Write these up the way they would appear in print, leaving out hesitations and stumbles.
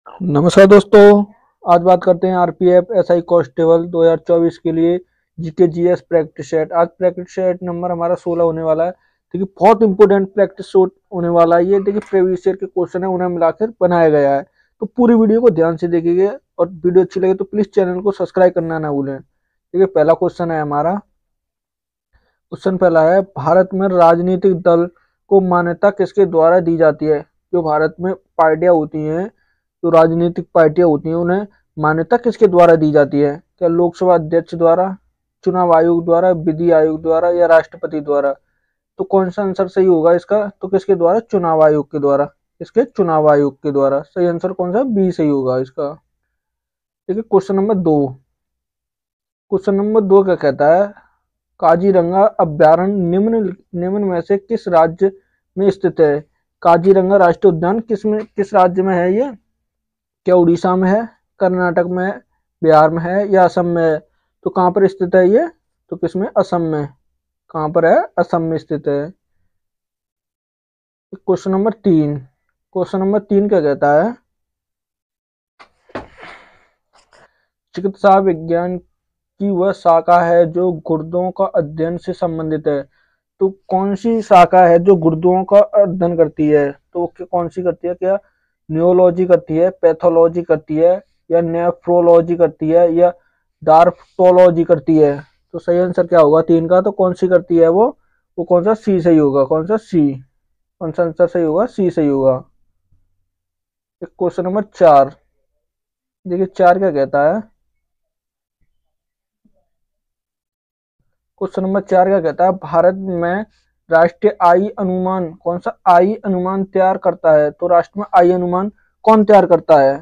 नमस्कार दोस्तों। आज बात करते हैं आरपीएफ एसआई कांस्टेबल 2024 के लिए जीके जीएस प्रैक्टिस सेट। आज प्रैक्टिस सेट नंबर हमारा 16 होने वाला है। देखिए बहुत इंपॉर्टेंट प्रैक्टिस सेट होने वाला है ये। देखिए प्रीवियस ईयर के क्वेश्चन है, उन्हें मिलाकर बनाया गया है। तो पूरी वीडियो को ध्यान से देखिए और वीडियो अच्छी लगे तो प्लीज चैनल को सब्सक्राइब करना ना भूलें। देखिए पहला क्वेश्चन है हमारा। क्वेश्चन पहला है, भारत में राजनीतिक दल को मान्यता किसके द्वारा दी जाती है। जो भारत में पार्टियां होती हैं, जो राजनीतिक पार्टियां होती हैं, उन्हें मान्यता किसके द्वारा दी जाती है। क्या लोकसभा अध्यक्ष द्वारा, चुनाव आयोग द्वारा, विधि आयोग द्वारा या राष्ट्रपति द्वारा। तो कौन सा आंसर सही होगा इसका। तो किसके द्वारा, चुनाव आयोग के द्वारा। इसके चुनाव आयोग के द्वारा सही आंसर कौन सा, बी सही होगा इसका। देखिए क्वेश्चन नंबर दो। क्वेश्चन नंबर दो क्या कहता है, काजीरंगा अभ्यारण्य निम्न निम्न में से किस राज्य में स्थित है। काजीरंगा राष्ट्रीय उद्यान किस राज्य में है ये। क्या उड़ीसा में है, कर्नाटक में है, बिहार में है या असम में है। तो कहाँ पर स्थित है ये। तो किसमें, असम में। कहाँ पर है, असम में स्थित है। क्वेश्चन नंबर तीन। क्वेश्चन नंबर तीन क्या कहता है, चिकित्सा विज्ञान की वह शाखा है जो गुर्दों का अध्ययन से संबंधित है। तो कौन सी शाखा है जो गुर्दों का अध्ययन करती है। तो कौन सी करती है। क्या न्यूरोलॉजी करती है, पैथोलॉजी करती है या नेफ्रोलॉजी करती है या डार्मेटोलॉजी करती है। तो सही आंसर क्या होगा तीन का। तो कौन सी करती है वो कौन सा, सी सही होगा। कौन सा, सी। कौन सा आंसर सही होगा, सी सही होगा। क्वेश्चन नंबर चार। देखिए चार क्या कहता है। क्वेश्चन नंबर चार क्या कहता है, भारत में राष्ट्रीय आय अनुमान कौन सा आय अनुमान तैयार करता है। तो राष्ट्र में आय अनुमान कौन तैयार करता है।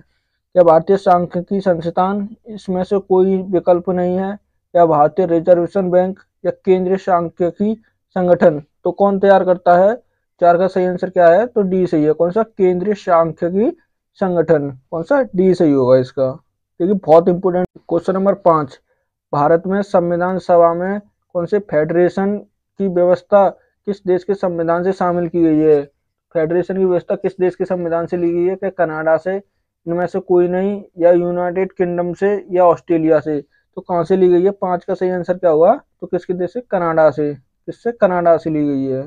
क्या भारतीय सांख्यिकी संस्थान, इसमें से कोई विकल्प नहीं है, या भारतीय रिजर्वेशन बैंक या केंद्रीय सांख्यिकी संगठन। तो कौन तैयार करता है। चार का सही आंसर क्या है। तो डी सही है। कौन सा, केंद्रीय सांख्यिकी संगठन। कौन सा, डी सही होगा इसका। देखिए बहुत इंपोर्टेंट। क्वेश्चन नंबर पांच, भारत में संविधान सभा में कौन से फेडरेशन की व्यवस्था किस देश के संविधान से शामिल की गई है। फेडरेशन की व्यवस्था किस देश के संविधान से ली गई है। क्या कनाडा से, इनमें से कोई नहीं, या यूनाइटेड किंगडम से या ऑस्ट्रेलिया से। तो कहाँ से ली गई है। पांच का सही आंसर क्या होगा। तो किसके देश से, कनाडा से। किससे, कनाडा से ली गई है।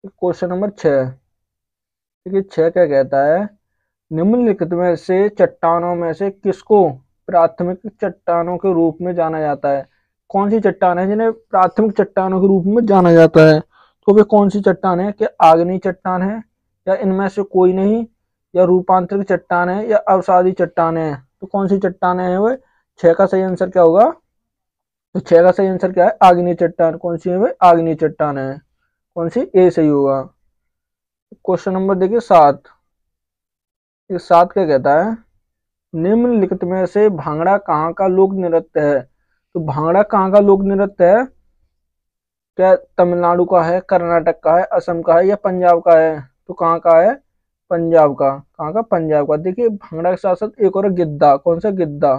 क्वेश्चन नंबर छह। देखिए छह क्या कहता है, निम्नलिखित में से चट्टानों में से किसको प्राथमिक चट्टानों के रूप में जाना जाता है। कौन सी चट्टान है जिन्हें प्राथमिक चट्टानों के रूप में जाना जाता है। तो वे कौन सी चट्टान है। क्या आग्नेय चट्टान है, या इनमें से कोई नहीं, या रूपांतरित चट्टान है या अवसादी चट्टान है। तो कौन सी चट्टान है वे। छह का सही आंसर क्या होगा। तो छह का सही आंसर क्या है, आग्नेय चट्टान। कौन सी है वे, आग्नेय चट्टान है। कौन सी, ए सही होगा। क्वेश्चन नंबर देखिए सात। ये सात क्या कहता है, निम्नलिखित में से भांगड़ा कहाँ का लोक नृत्य है। तो भांगड़ा कहाँ का लोक नृत्य है। क्या तमिलनाडु का है, कर्नाटक का है, असम का है या पंजाब का है। तो कहाँ का है, पंजाब का। कहाँ का, पंजाब का। देखिए भांगड़ा के साथ साथ एक और है गिद्दा। कौन सा, गिद्दा।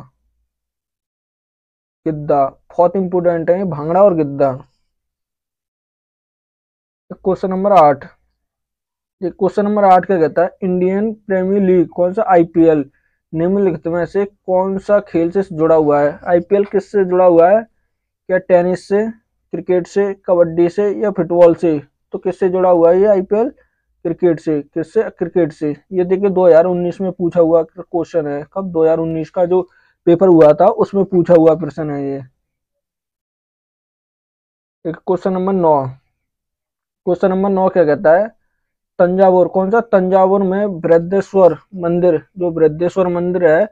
गिद्दा बहुत इंपोर्टेंट है भांगड़ा और गिद्दा। क्वेश्चन नंबर आठ। ये क्वेश्चन नंबर आठ क्या कहता है, इंडियन प्रीमियर लीग कौन सा, आईपीएल निम्नलिखित में से कौन सा खेल से जुड़ा हुआ है। आईपीएल किससे जुड़ा हुआ है। क्या टेनिस से, क्रिकेट से, कबड्डी से या फुटबॉल से। तो किससे जुड़ा हुआ है ये आईपीएल, क्रिकेट से। किससे, क्रिकेट से। ये देखिए 2019 में पूछा हुआ क्वेश्चन है। कब, 2019 का जो पेपर हुआ था उसमें पूछा हुआ प्रश्न है ये। एक क्वेश्चन नंबर नौ। क्वेश्चन नंबर नौ क्या कहता है, तंजावुर कौन सा, तंजावुर में बृहदेश्वर मंदिर, जो बृहदेश्वर मंदिर है,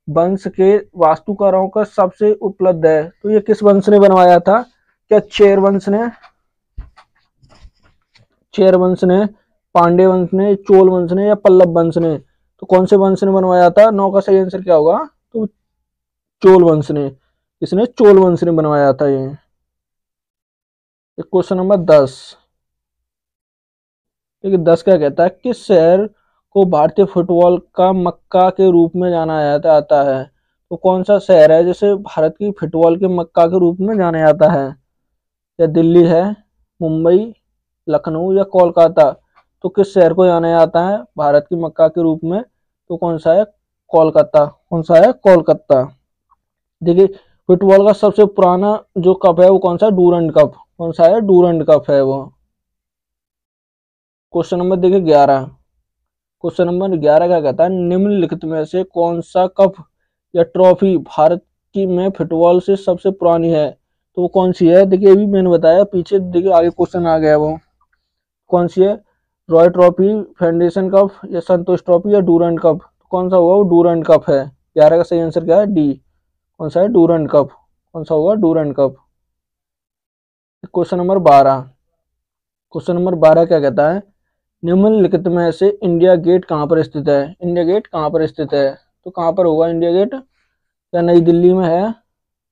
वंश के वास्तुकारों का सबसे उपलब्ध है। तो ये किस वंश ने बनवाया था। क्या चेर वंश ने, चेर वंश ने, पांडे वंश ने, चोल वंश ने या पल्लव वंश ने। तो कौन से वंश ने बनवाया था। नौ का सही आंसर क्या होगा। तो चोल वंश ने। इसने चोल वंश ने बनवाया था ये। क्वेश्चन नंबर दस। देखिए दस क्या कहता है, किस शहर को भारतीय फुटबॉल का मक्का के रूप में जाना जाता है। तो कौन सा शहर है जिसे भारत की फुटबॉल के मक्का के रूप में जाना जाता है। या दिल्ली है, मुंबई, लखनऊ या कोलकाता। तो किस शहर को जाना जाता है भारत की मक्का के रूप में। तो कौन सा है? कोलकाता। कौन सा है? कोलकाता। देखिए फुटबॉल का सबसे पुराना जो कप है वो कौन सा है? Durand cup. कौन सा है? डूरंड कप है वो। क्वेश्चन नंबर देखिए 11। क्वेश्चन नंबर 11 क्या कहता है? निम्नलिखित में से कौन सा कप या ट्रॉफी भारत की में फुटबॉल से सबसे पुरानी है? तो वो कौन सी है? देखिए अभी मैंने बताया, पीछे देखिए आगे क्वेश्चन आ गया वो। कौन सी है? रॉय ट्रॉफी, फेडरेशन कप, या संतोष ट्रॉफी, या डूरंड कप? कौन सा होगा? वो डूरंड कप है। 11 का सही आंसर क्या है? डी। कौन सा है? Durand cup. कौन सा होगा? Durand cup. Question number 12। Question number 12 क्या कहता है? निम्नलिखित में से इंडिया गेट कहाँ पर स्थित है? इंडिया गेट कहाँ पर स्थित है? तो कहाँ पर होगा इंडिया गेट? या नई दिल्ली में है,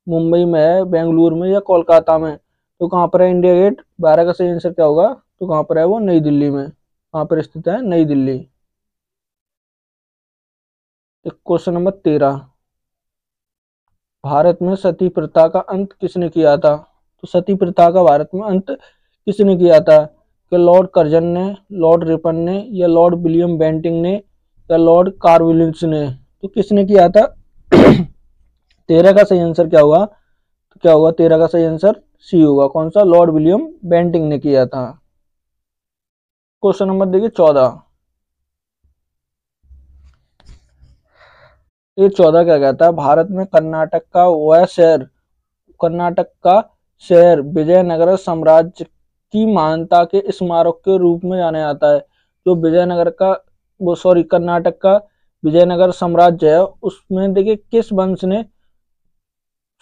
मुंबई में है, बेंगलुरु में, या कोलकाता में? तो कहाँ पर है इंडिया गेट? 12 का सही आंसर क्या होगा? तो कहाँ पर है वो? नई दिल्ली में। कहाँ पर स्थित है? नई दिल्ली। Question number 13। भारत में सती प्रथा का अंत किसने किया था? तो सती प्रथा का भारत में अंत किसने किया था? कि लॉर्ड कर्जन ने, लॉर्ड रिपन ने, या लॉर्ड विलियम बेंटिंग ने, या लॉर्ड कार्नवालिस ने? तो किसने किया था? 13 का सही आंसर क्या होगा? तो क्या होगा 13 का सही आंसर? सी होगा। कौन सा? लॉर्ड विलियम बेंटिंग ने किया था। क्वेश्चन नंबर देखिए 14। ये 14 क्या कहता है? भारत में कर्नाटक का शहर विजयनगर साम्राज्य की महानता के स्मारक के रूप में जाना जाता है। जो विजयनगर का वो सॉरी कर्नाटक का विजयनगर साम्राज्य है, उसमें देखिए किस वंश ने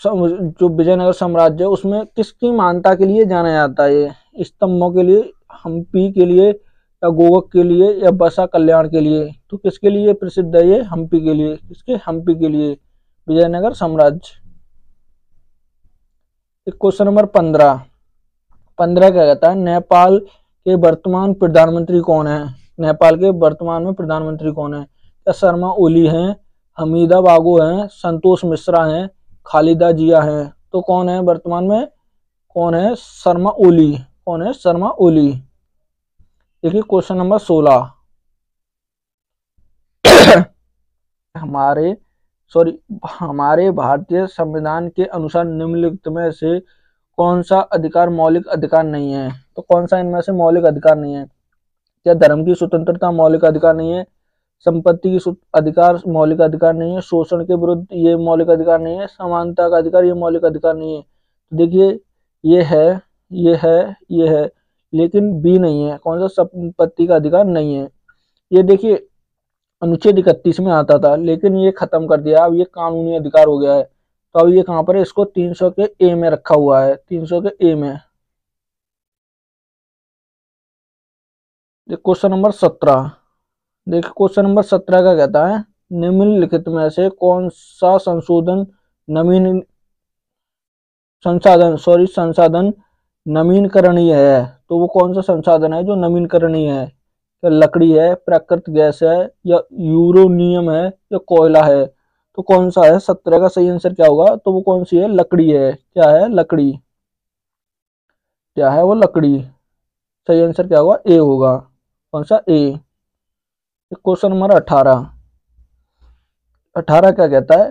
जो विजयनगर साम्राज्य है उसमें किसकी महानता के लिए जाना जाता है? ये स्तंभों के लिए, हम्पी के लिए, या गोवक के लिए, या बसा कल्याण के लिए? तो किसके लिए प्रसिद्ध है ये? हम्पी के लिए। किसके? हम्पी के लिए विजयनगर साम्राज्य। Question number 15। 15 क्या कहता है? नेपाल के वर्तमान प्रधानमंत्री कौन है? नेपाल के वर्तमान में प्रधानमंत्री कौन है? क्या शर्मा ओली हैं, हमीदा बागो हैं, संतोष मिश्रा हैं, खालिदा जिया हैं? तो कौन है वर्तमान में? कौन है? शर्मा ओली। कौन है? शर्मा ओली। देखिए क्वेश्चन नंबर 16। हमारे हमारे भारतीय संविधान के अनुसार निम्नलिखित में से कौन सा अधिकार मौलिक अधिकार नहीं है? तो कौन सा इनमें से मौलिक अधिकार नहीं है? क्या धर्म की स्वतंत्रता मौलिक अधिकार नहीं है? संपत्ति की अधिकार मौलिक अधिकार नहीं है? शोषण के विरुद्ध ये मौलिक अधिकार नहीं है? समानता का अधिकार ये मौलिक अधिकार नहीं है? तो देखिए ये है, ये है, ये है, लेकिन बी नहीं है। कौन सा? संपत्ति का अधिकार नहीं है। ये देखिए अनुच्छेद 31 में आता था, लेकिन ये खत्म कर दिया, अब ये कानूनी अधिकार हो गया है। तो अब ये कहाँ पर है? इसको 300 के ए में रखा हुआ है, 300 के ए में। Question number 17। देखिए क्वेश्चन नंबर 17 का कहता है? निम्नलिखित में से कौन सा संशोधन नवीन संसाधन नवीनकरणीय है? तो वो कौन सा संसाधन है जो नवीनकरणीय है? क्या लकड़ी है, प्राकृतिक गैस है, या यूरेनियम है, या कोयला है? तो कौन सा है? 17 का सही आंसर क्या होगा? तो वो कौन सी है? लकड़ी है। क्या है? लकड़ी। क्या है वो? लकड़ी। सही आंसर क्या होगा? ए होगा। कौन सा? ए। Question number 18। 18 क्या कहता है?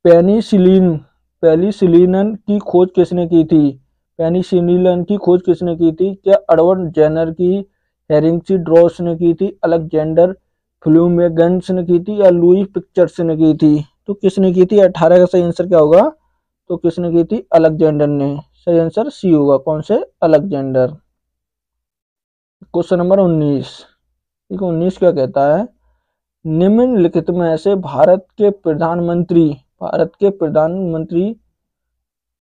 पेनिसिलिन पेनिसिलिन की खोज किसने की थी? पेनिसिलिन की खोज किसने की थी? क्या एडवर्ड जेनर की, हेरिंग ड्रॉस ने की थी, अलेक्जेंडर फ्लूमेगन्स ने की थी, या लुई पिक्चर्स ने की थी? तो किसने की थी? 18 का सही आंसर क्या होगा? तो किसने की थी? अलेक्जेंडर ने। सही आंसर सी होगा। कौन से? अलेक्जेंडर। Question number 19। ठीक है, 19 क्या कहता है? निम्नलिखित में से भारत के प्रधानमंत्री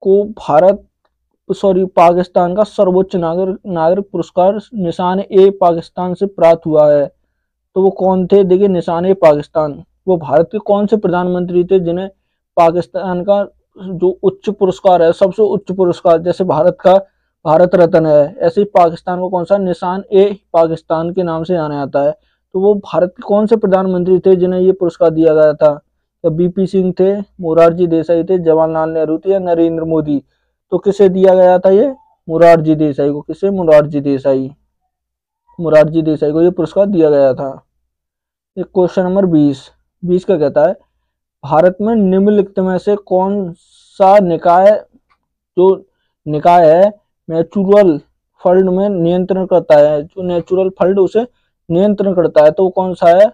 को पाकिस्तान का सर्वोच्च नागरिक पुरस्कार निशान ए पाकिस्तान से प्राप्त हुआ है। तो वो कौन थे? देखिए निशान ए पाकिस्तान, वो भारत के कौन से प्रधानमंत्री थे जिन्हें पाकिस्तान का जो उच्च पुरस्कार है, सबसे उच्च पुरस्कार, जैसे भारत का भारत रत्न है, ऐसे ही पाकिस्तान को कौन सा? निशान ए पाकिस्तान के नाम से जाना जाता है। तो वो भारत के कौन से प्रधानमंत्री थे जिन्हें ये पुरस्कार दिया गया था? तो बीपी सिंह थे, मोरारजी देसाई थे, जवाहरलाल नेहरू थे, या नरेंद्र मोदी? तो किसे दिया गया था ये? मोरारजी देसाई को। किसे? मोरारजी देसाई को ये पुरस्कार दिया गया था। क्वेश्चन नंबर 20 का कहता है भारत में निम्नलिखित में से कौन सा जो निकाय है म्यूचुअल फंड में नियंत्रण करता है, जो नेचुरल फंड उसे नियंत्रण करता है, तो वो कौन सा है?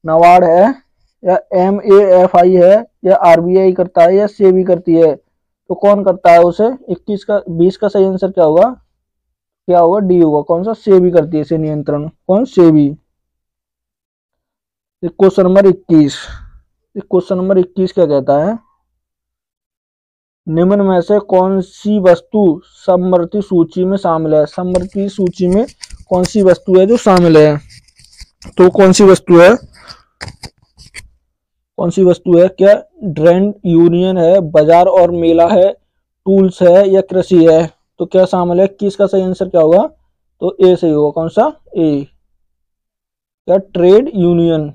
नाबार्ड है या MAFI है या RBI करता है या सेबी करती है? तो कौन करता है उसे? 20 का सही आंसर क्या होगा? डी होगा। कौन सा? सेबी करती है इसे नियंत्रण। कौन? सेबी। क्वेश्चन नंबर 21 क्या कहता है निम्न में से कौन सी वस्तु समवर्ती सूची में शामिल है? समवर्ती सूची में कौन सी वस्तु है जो शामिल है? तो कौन सी वस्तु है? क्या ट्रेड यूनियन है, बाजार और मेला है, टूल्स है या कृषि है? तो क्या शामिल है? किसका सही आंसर क्या होगा? तो ए सही होगा। कौन सा? ए। क्या? Trade union.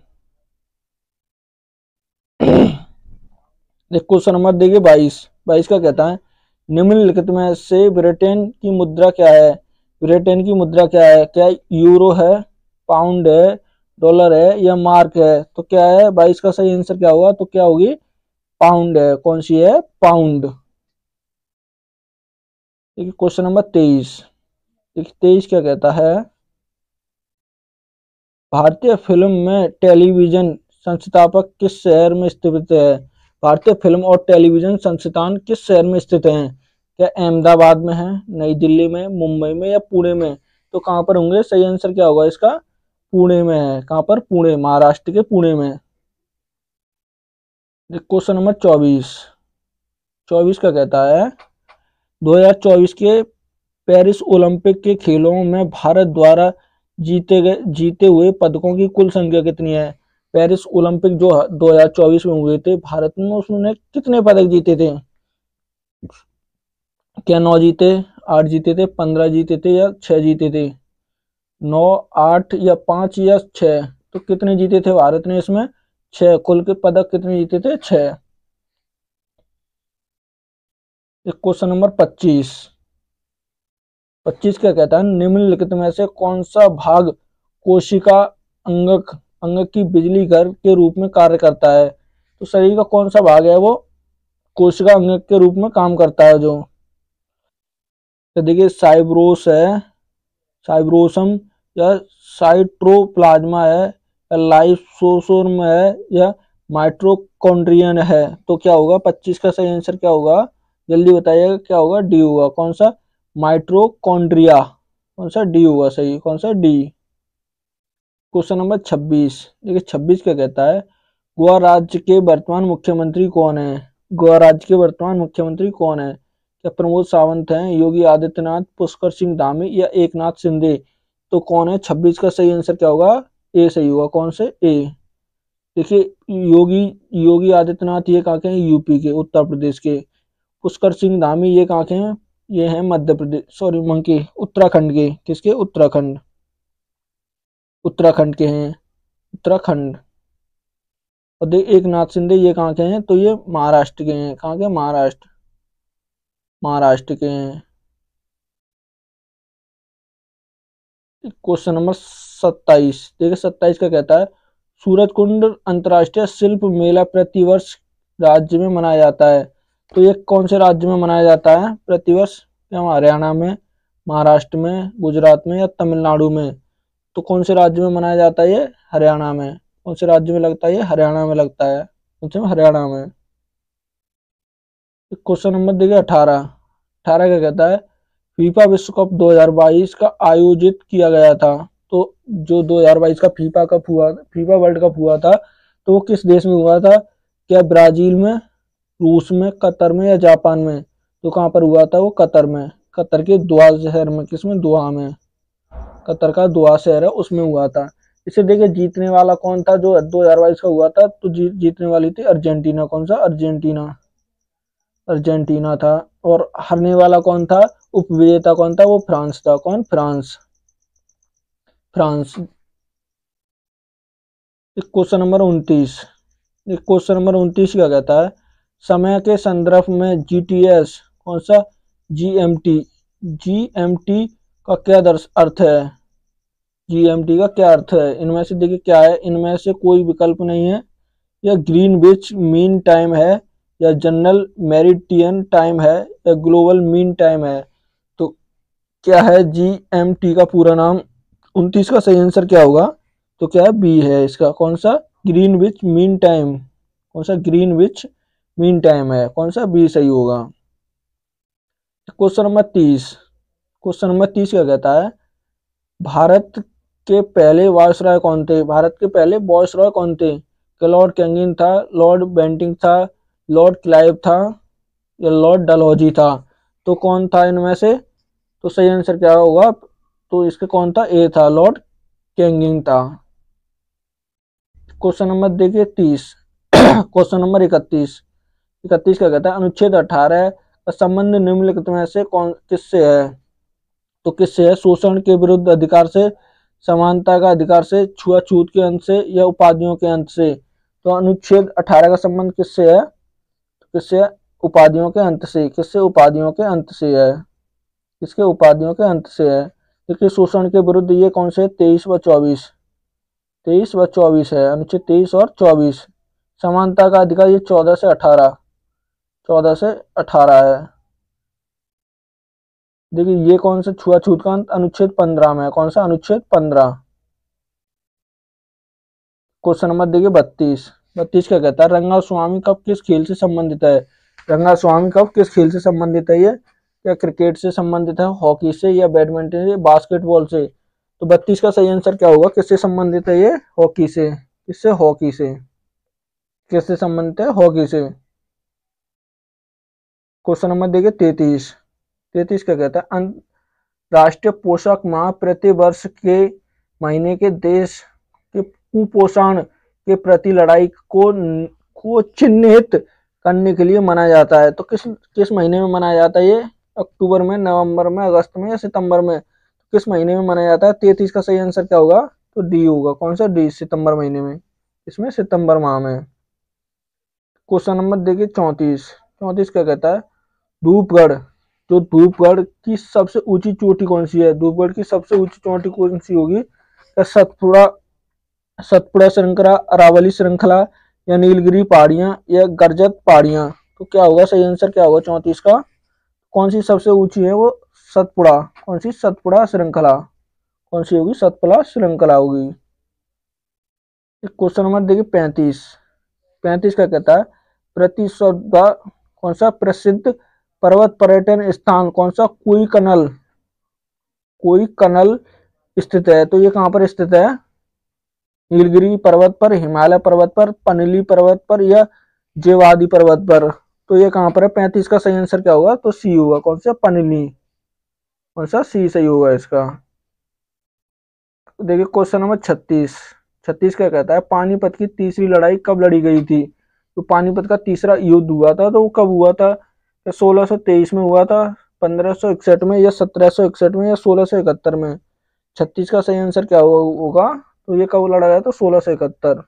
क्वेश्चन नंबर देखिए 22 का कहता है निम्नलिखित में से ब्रिटेन की मुद्रा क्या है? ब्रिटेन की मुद्रा क्या है? क्या यूरो है, पाउंड है, डॉलर है या मार्क है? तो क्या है? 22 का सही आंसर क्या होगा? तो क्या होगी? पाउंड है। कौन सी है? पाउंड। देखिए क्वेश्चन नंबर 23 क्या कहता है भारतीय फिल्म में टेलीविजन संस्थापक किस शहर में स्थित है? भारतीय फिल्म और टेलीविजन संस्थान किस शहर में स्थित हैं? क्या अहमदाबाद में है, नई दिल्ली में, मुंबई में या पुणे में? तो कहाँ पर होंगे? सही आंसर क्या होगा इसका? पुणे में है। कहाँ पर? पुणे, महाराष्ट्र के पुणे में। क्वेश्चन नंबर 24 का कहता है 2024 के पेरिस ओलंपिक के खेलों में भारत द्वारा जीते हुए पदकों की कुल संख्या कितनी है? पेरिस ओलंपिक जो 2024 में हुए थे भारत में, उसने कितने पदक जीते थे? क्या 9 जीते, 8 जीते थे, 15 जीते थे या 6 जीते थे? 9, 8 या 5 या 6? तो कितने जीते थे भारत ने इसमें? 6। कुल के पदक कितने जीते थे? 6। क्वेश्चन नंबर 25 क्या कहता है निम्नलिखित में से कौन सा भाग कोशिका अंगक की बिजली घर के रूप में कार्य करता है? तो शरीर का कौन सा भाग है वो कोशिका अंगक के रूप में काम करता है? जो तो देखिए साइब्रोसम या साइटोप्लाज्मा है या लाइसोसोम है या माइटोकॉन्ड्रियन है? तो क्या होगा? 25 का सही आंसर क्या होगा? जल्दी बताइएगा। क्या होगा? डी होगा। कौन सा? माइटोकॉन्ड्रिया। कौन सा? डी होगा सही। कौन सा? डी। क्वेश्चन नंबर 26 देखिए 26 क्या कहता है गोवा राज्य के वर्तमान मुख्यमंत्री कौन है? गोवा राज्य के वर्तमान मुख्यमंत्री कौन है? क्या प्रमोद सावंत हैं, योगी आदित्यनाथ, पुष्कर सिंह धामी या एकनाथ शिंदे? तो कौन है? 26 का सही आंसर क्या होगा? ए सही होगा। कौन से? ए। देखिए योगी आदित्यनाथ ये कहाँ के हैं? यूपी के, उत्तर प्रदेश के। पुष्कर सिंह धामी ये कहाँ के हैं? ये हैं मध्य प्रदेश, सॉरी मंकी, उत्तराखंड के। किसके? उत्तराखंड के हैं। उत्तराखंड। और एक नाथ शिंदे ये कहाँ के हैं? तो ये महाराष्ट्र के हैं। कहाँ के? महाराष्ट्र के हैं। क्वेश्चन नंबर 27 देखिए 27 का कहता है सूरज कुंड अंतर्राष्ट्रीय शिल्प मेला प्रतिवर्ष राज्य में मनाया जाता है? तो ये कौन से राज्य में मनाया जाता है प्रतिवर्ष? क्या हरियाणा में, महाराष्ट्र में, गुजरात में या तमिलनाडु में? तो कौन से राज्य में मनाया जाता है? ये हरियाणा में। कौन से राज्य में लगता है? ये हरियाणा में लगता है। कौन से में? हरियाणा में। क्वेश्चन नंबर देखिए 18 का कहता है फीफा विश्व कप 2022 का आयोजित किया गया था। तो जो 2022 का फीफा वर्ल्ड कप हुआ था तो वो किस देश में हुआ था? क्या ब्राजील में, रूस में, कतर में या जापान में? तो कहाँ पर हुआ था? वो कतर में। कतर के दोहा शहर में। किसमें? दोहा में। कतर का दोहा शहर है उसमें हुआ था। इसे देखिए जीतने वाला कौन था जो 2022 का हुआ था? तो जीतने वाली थी अर्जेंटीना। कौन सा? अर्जेंटीना था। और हारने वाला कौन था? उपविजेता कौन था? वो फ्रांस था। कौन? फ्रांस। क्वेश्चन नंबर 29 क्या कहता है समय के संदर्भ में जीटीएस कौन सा? जीएमटी का क्या अर्थ है? जीएमटी का क्या अर्थ है? इनमें से देखिए क्या है, इनमें से कोई विकल्प नहीं है। या ग्रीनविच मीन टाइम है, या जनरल मेरिडियन टाइम है, या ग्लोबल मीन टाइम है। तो क्या है जीएमटी का पूरा नाम? 29 का सही आंसर क्या होगा? तो क्या है, बी है इसका। कौन सा? Greenwich mean time. कौन सा? ग्रीनविच मीन टाइम है। कौन सा? बी सही होगा। Question number 30। क्वेश्चन नंबर 30 क्या कहता है? भारत के पहले वायसरॉय कौन थे? भारत के पहले वायसरॉय कौन थे? क्या लॉर्ड कैंगिन था, लॉर्ड बेंटिंग था, लॉर्ड क्लाइव था, या लॉर्ड डलहौजी था? तो कौन था इनमें से? तो सही आंसर क्या होगा? तो इसका कौन था? ए था, लॉर्ड कैंगिंग था। क्वेश्चन नंबर देखिए 30। Question number 31। 31 क्या कहता है? अनुच्छेद 18 का संबंध निम्नलिखित में से कौन किससे है? तो किससे है? शोषण के विरुद्ध अधिकार से, समानता का अधिकार से, छुआछूत के अंत से, या उपाधियों के अंत से? तो अनुच्छेद 18 का संबंध किससे है? किससे है? उपाधियों के अंत से। किससे? उपाधियों के अंत से है। किसके? उपाधियों के अंत से है। देखिए शोषण के विरुद्ध ये कौन से? 23 व 24। 23 व 24 है, अनुच्छेद 23 और 24। समानता का अधिकार ये 14 से 18। 14 से 18 है। देखिए ये कौन सा? छुआछूत का अंत अनुच्छेद 15 में है। कौन सा? अनुच्छेद 15। क्वेश्चन नंबर देखिए 32। 32 क्या कहता है? रंगा स्वामी कप किस खेल से संबंधित है? रंगा स्वामी कप किस खेल से संबंधित है? ये क्या क्रिकेट से संबंधित है, हॉकी से, या बैडमिंटन से, बास्केटबॉल से? तो 32 का सही आंसर क्या होगा? किससे संबंधित है ये? हॉकी से। किससे? हॉकी से। किससे संबंधित है? हॉकी से। क्वेश्चन नंबर देखिए 33। 33 क्या कहता है? राष्ट्रीय पोषक माह प्रति वर्ष के महीने के देश के कुपोषण के प्रति लड़ाई को चिन्हित करने के लिए मनाया जाता है। तो किस किस महीने में मनाया जाता है ये? अक्टूबर में, नवंबर में, अगस्त में, या सितंबर में? किस महीने में मनाया जाता है? 33 का सही आंसर क्या होगा? तो डी होगा। कौन सा? डी, सितंबर महीने में। इसमें सितंबर माह में। क्वेश्चन नंबर देखिए 34। 34 क्या कहता है? धूपगढ़, जो धूपगढ़ की सबसे ऊंची चोटी कौन सी है? धूपगढ़ की सबसे ऊंची चोटी कौन सी होगी? क्या सतपुड़ा, सतपुड़ा श्रृंखला, अरावली श्रृंखला, या नीलगिरी पहाड़ियां, या गर्जत पहाड़ियां? तो क्या होगा? सही आंसर क्या होगा 34 का? कौन सी सबसे ऊंची है वो? सतपुड़ा। कौन सी? सतपुड़ा श्रृंखला। कौन सी होगी? सतपुड़ा श्रृंखला होगी। क्वेश्चन नंबर देखिए 35। 35 का कहता है? प्रतिस्पर्धा कौन सा प्रसिद्ध पर्वत पर्यटन स्थान कौन सा? कोई कनल, कोई कनल स्थित है। तो ये कहाँ पर स्थित है? नीलगिरी पर्वत पर, हिमालय पर्वत पर, पनली पर्वत पर, या जेवादी पर्वत पर? तो ये कहाँ पर है? 35 का सही आंसर क्या होगा? तो सी होगा। कौन सा? पनली। कौन सा? सी सही होगा इसका। देखिए क्वेश्चन नंबर 36। 36 क्या कहता है? पानीपत की तीसरी लड़ाई कब लड़ी गई थी? तो पानीपत का तीसरा युद्ध हुआ था, तो वो कब हुआ था? 1623 में हुआ था, 1561 में, या 1761 में, या 1671 में? 36 का सही आंसर क्या होगा? तो ये कब लड़ा गया था? 1671।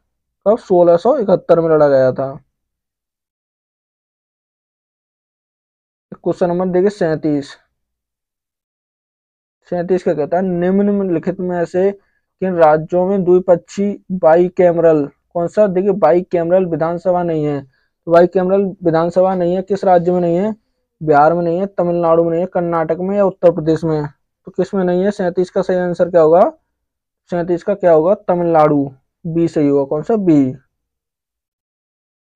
कब? 1671 में लड़ा गया था। क्वेश्चन नंबर देखिए 37। 37 क्या कहता है? निम्नलिखित में से किन राज्यों में द्विपक्षीय बाईकैमरल, कौन सा? देखिए बाईकैमरल विधानसभा नहीं है। तो बाईकैमरल विधानसभा नहीं है, किस राज्य में नहीं है? बिहार में नहीं है, तमिलनाडु में नहीं है, कर्नाटक में, या उत्तर प्रदेश में? तो किस में नहीं है? 37 का सही आंसर क्या होगा? 37 का क्या होगा? तमिलनाडु। बी सही होगा। कौन सा? बी।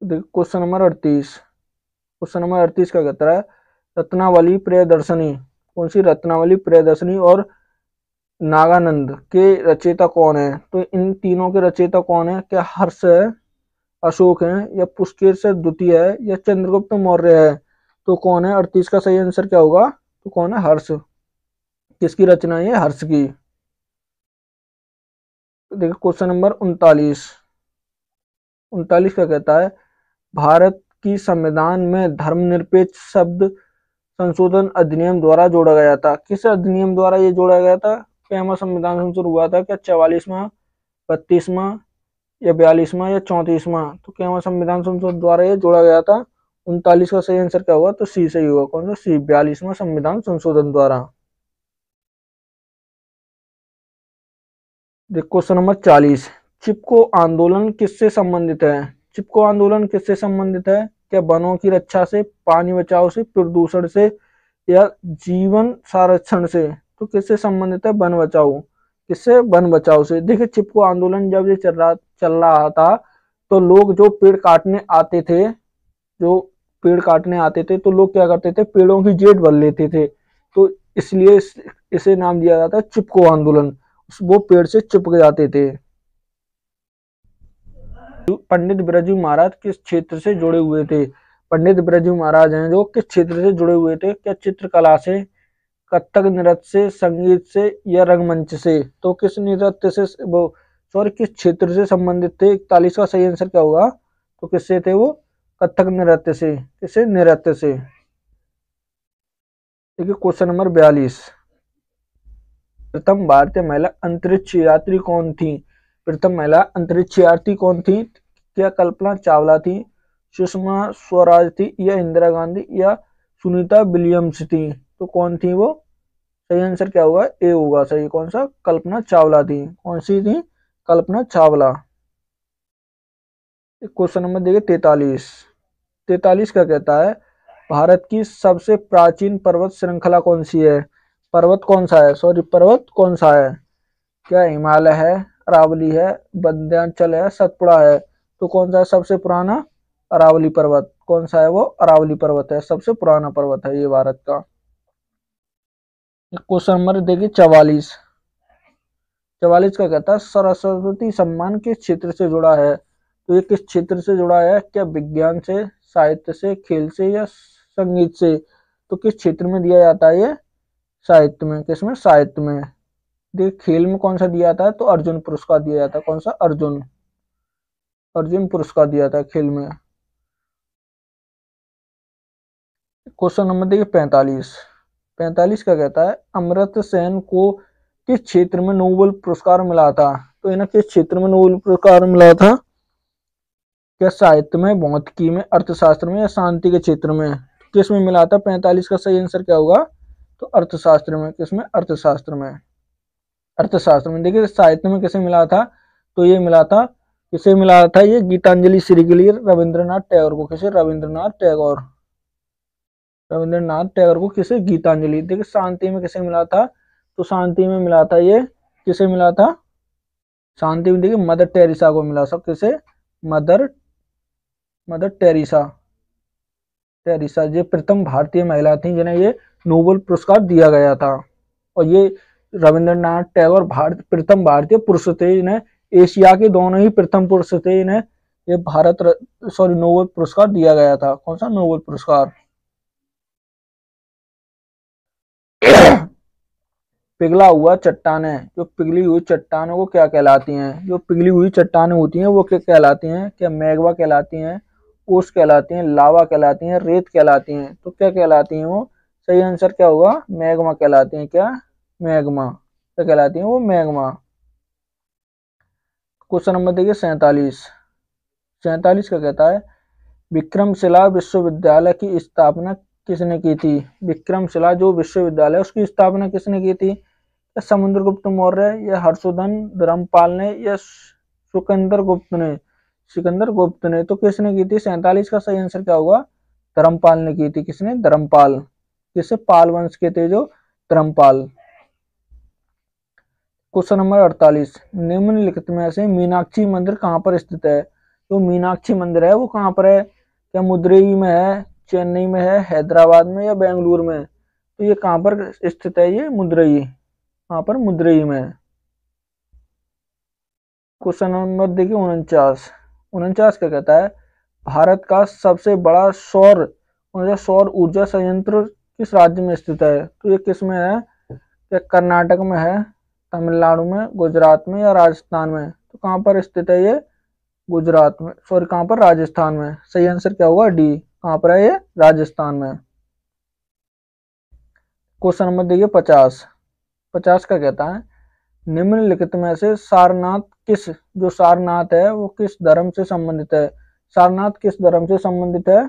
देखिए क्वेश्चन नंबर 38। क्वेश्चन नंबर 38 का कहता है? रत्नावली प्रियदर्शनी, कौन सी? रत्नावली प्रियदर्शनी और नागानंद के रचयिता कौन है? तो इन तीनों के रचयिता कौन है? क्या हर्ष है, अशोक है, या पुष्कर से द्वितीय है, या चंद्रगुप्त मौर्य है? तो कौन है? 38 का सही आंसर क्या होगा? तो कौन है? हर्ष। किसकी रचना है? हर्ष की। देखिए क्वेश्चन नंबर 39। 39 क्या कहता है? भारत की संविधान में धर्मनिरपेक्ष शब्द संशोधन अधिनियम द्वारा जोड़ा गया था। किस अधिनियम द्वारा ये जोड़ा गया था? क्या संविधान संशोधन हुआ था? क्या 44वां, 32वां, या 42वां, या 34वां? तो क्या संविधान संशोधन द्वारा ये जोड़ा गया था। 39 का सही आंसर क्या हुआ? तो सी सही हुआ। कौन सा? सी, 42वां संविधान संशोधन द्वारा। देख क्वेश्चन नंबर 40, चिपको आंदोलन किससे संबंधित है? चिपको आंदोलन किससे संबंधित है? क्या वनों की रक्षा से, पानी बचाओ से, प्रदूषण से, या जीवन संरक्षण से? तो किससे संबंधित है? वन बचाओ। किससे? वन बचाओ से। देखिए चिपको आंदोलन जब ये चल रहा था तो लोग जो पेड़ काटने आते थे, जो पेड़ काटने आते थे तो लोग क्या करते थे? पेड़ों की जेट भर लेते थे। तो इसलिए इसे नाम दिया जाता है चिपको आंदोलन। वो पेड़ से चिपक जाते थे। पंडित बिरजू महाराज किस क्षेत्र से जुड़े हुए थे? पंडित बिरजू महाराज हैं जो किस क्षेत्र से जुड़े हुए थे? क्या चित्रकला से, कथक नृत्य से, संगीत से, या रंगमंच से? तो किस नृत्य से वो सॉरी किस क्षेत्र से संबंधित थे? 41 का सही आंसर क्या होगा? तो किससे थे वो? कथक नृत्य से। किससे? नृत्य से। देखिए क्वेश्चन नंबर 42, प्रथम भारतीय महिला अंतरिक्ष यात्री कौन थी? प्रथम महिला अंतरिक्ष यात्री कौन थी? क्या कल्पना चावला थी, सुषमा स्वराज थी, या इंदिरा गांधी, या सुनीता विलियम्स थी? तो कौन थी वो? सही आंसर क्या होगा? ए होगा सही। कौन सा? कल्पना चावला थी। कौन सी थी? कल्पना चावला। क्वेश्चन नंबर देखिए 43, 43 का कहता है भारत की सबसे प्राचीन पर्वत श्रृंखला कौन सी है? पर्वत कौन सा है? सॉरी पर्वत कौन सा है? क्या हिमालय है, अरावली है, विंध्याचल है, सतपुड़ा है? तो कौन सा है सबसे पुराना? अरावली पर्वत। कौन सा है वो? अरावली पर्वत है, सबसे पुराना पर्वत है ये भारत का। क्वेश्चन नंबर देखिए 44, 44 का कहता है सरस्वती सम्मान किस क्षेत्र से जुड़ा है? तो ये किस क्षेत्र से जुड़ा है? क्या विज्ञान से, साहित्य से, खेल से, या संगीत से? तो किस क्षेत्र में दिया जाता है ये? साहित्य में। किसमें? साहित्य में। देख खेल में कौन सा दिया जाता है? तो अर्जुन पुरस्कार दिया जाता है। कौन सा? अर्जुन, अर्जुन पुरस्कार दिया जाता है खेल में। क्वेश्चन नंबर देखिए 45, 45 का कहता है अमर्त्य सेन को किस क्षेत्र में नोबेल पुरस्कार मिला था? तो इन्हें किस क्षेत्र में नोबेल पुरस्कार मिला था? क्या साहित्य में, भौतिकी में, अर्थशास्त्र में, या शांति के क्षेत्र में? किस में मिला था? 45 का सही आंसर क्या होगा? तो अर्थशास्त्र में। किसमें? अर्थशास्त्र में। अर्थशास्त्र में। देखिए साहित्य में किसे मिला था? तो ये मिला था, किसे मिला था? ये गीतांजलि श्री के लिए रविंद्रनाथ टैगोर को। किसे? रविंद्रनाथ टैगोर। रविंद्रनाथ टैगोर को किसे? गीतांजलि। देखिए शांति में किसे मिला था? तो शांति में मिला था ये, किसे मिला था? शांति में देखिए मदर टेरेसा को मिला। सब किसे? Mother mother Teresa. टेरेसा ये प्रथम भारतीय महिला थी जिन्हें ये नोबेल पुरस्कार दिया गया था। और ये रविंद्रनाथ टैगोर प्रथम भारतीय पुरुष थे। इन्हें एशिया के दोनों ही प्रथम पुरुष थे। इन्हें ये नोबेल पुरस्कार दिया गया था। कौन सा? नोबेल पुरस्कार। पिघला हुआ चट्टानें, जो पिघली हुई चट्टानों को क्या कहलाती हैं? जो पिघली हुई चट्टानें होती हैं वो क्या कहलाती हैं? क्या मैग्मा कहलाती हैं, ओस कहलाती हैं, लावा कहलाती हैं, रेत कहलाती हैं? तो क्या कहलाती हैं वो? सही आंसर क्या होगा? मैग्मा कहलाती हैं। क्या? मैग्मा। क्या कहलाती हैं वो? मैग्मा। क्वेश्चन नंबर देखिए 47, 47 का कहता है विक्रमशिला विश्वविद्यालय की स्थापना किसने की थी? विक्रमशिला जो विश्वविद्यालय उसकी स्थापना किसने की थी? या समुद्रगुप्त मौर्य, या हर्षवर्धन धर्मपाल ने, या सिकंदर गुप्त ने? सिकंदर गुप्त ने। तो किसने की थी? 47 का सही आंसर क्या होगा? धर्मपाल ने की थी। किसने? धर्मपाल। किसे? पाल वंश के थे जो धर्मपाल। क्वेश्चन नंबर 48, निम्नलिखित में से मीनाक्षी मंदिर कहाँ पर स्थित है? जो मीनाक्षी मंदिर है वो कहाँ पर है? क्या मदुरई में है, चेन्नई में है, हैदराबाद में, या बेंगलुरु में? तो ये कहाँ पर स्थित है? ये मदुरई। कहाँ पर? मदुरई में। क्वेश्चन नंबर देखिए 49, 49 क्या कहता है भारत का सबसे बड़ा सौर ऊर्जा संयंत्र किस राज्य में स्थित है? तो ये किस में है? क्या कर्नाटक में है, तमिलनाडु में, गुजरात में, या राजस्थान में? तो कहाँ पर स्थित है ये? गुजरात में। कहाँ पर? राजस्थान में। सही आंसर क्या होगा? डी। कहाँ पर है ये? राजस्थान में। क्वेश्चन नंबर देखिए 50, 50 का कहता है निम्नलिखित में से जो सारनाथ है वो किस धर्म से संबंधित है? सारनाथ किस धर्म से संबंधित है?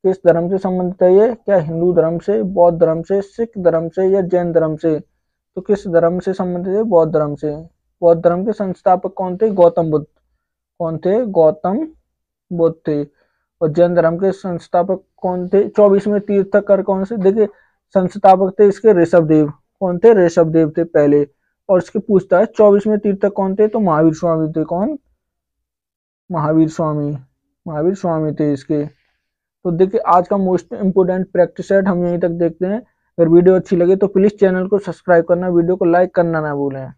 किस धर्म से संबंधित है ये? क्या हिंदू धर्म से, बौद्ध धर्म से, सिख धर्म से, या जैन धर्म से? तो किस धर्म से संबंधित है? बौद्ध धर्म से। बौद्ध धर्म के संस्थापक कौन थे? गौतम बुद्ध। कौन थे? गौतम बुद्ध थे। और जैन धर्म के संस्थापक कौन थे? 24वें तीर्थंकर कौन से? देखिए संस्थापक थे इसके ऋषभ देव। कौन थे? ऋषभ देव थे पहले। और इसके पूछता है 24वें तीर्थक कौन थे? तो महावीर स्वामी थे। कौन? महावीर स्वामी। महावीर स्वामी थे इसके। तो देखिए आज का मोस्ट इंपोर्टेंट प्रैक्टिस सेट हम यहीं तक देखते हैं। अगर वीडियो अच्छी लगे तो प्लीज चैनल को सब्सक्राइब करना, वीडियो को लाइक करना ना भूलें।